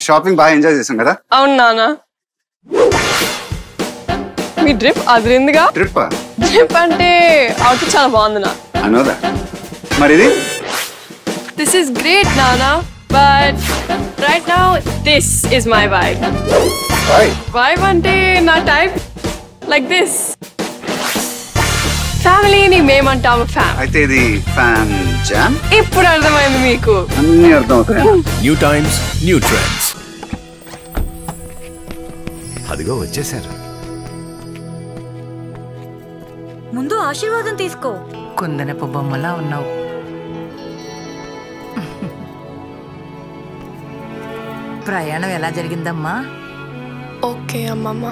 Shopping బాగా enjoy చేసాం కదా. అవును నాన్న. మీ డ్రిప్ అదిరిందిగా. డ్రిప్ అంటే అవుట్ చాలా బాగుంది నా. అనోదా మరి ఇది? దిస్ ఇస్ గ్రేట్ నానా, but right now this is my vibe. Vibe అంటే నా టైప్ లైక్ దిస్. ఫ్యామిలీని మేమంటాము ఫ్యామ్. అయితే ఇది ఫ్యామ్ జామ్. ఇప్పుడు అర్థమైంది మీకు. అన్ని అర్థమవుతాయి. New times new trends. అదిగో వచ్చేసారు. ముందు ఆశీర్వాదం తీసుకో. కుందనపు బొమ్మలా ఉన్నావు. ప్రయాణం ఎలా జరిగిందమ్మా? ఓకే అమ్మమ్మ.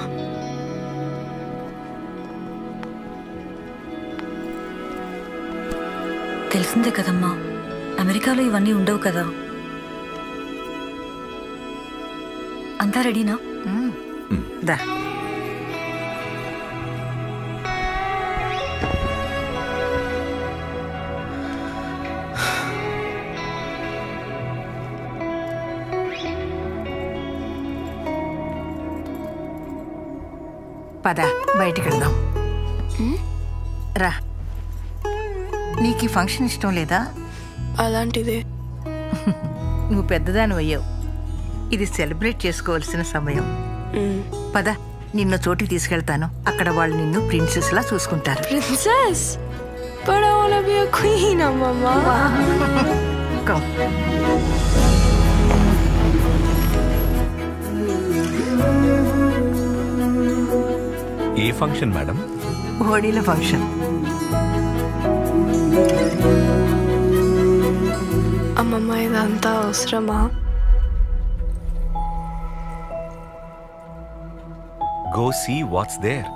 తెలిసిందే కదమ్మా, అమెరికాలో ఇవన్నీ ఉండవు కదా. అంతా రెడీనా? దా. పద బయటికి వెళ్దాం. రా. నీకు ఈ ఫంక్షన్ ఇష్టం లేదా? అలాంటిదే. నువ్వు పెద్దదాని అయ్యావు. ఇది సెలబ్రేట్ చేసుకోవాల్సిన సమయం. పద, నిన్ను చోటికి తీసుకెళ్తాను. అక్కడ వాళ్ళు నిన్ను ప్రిన్సెస్ లా చూసుకుంటారు. Princess? But I wanna be a queen, Mama. Come. ఏ ఫంక్షన్ మేడం? హోడీల ఫంక్షన్. అమ్మమ్మ ఇదంతా అవసరమా? Go see what's there.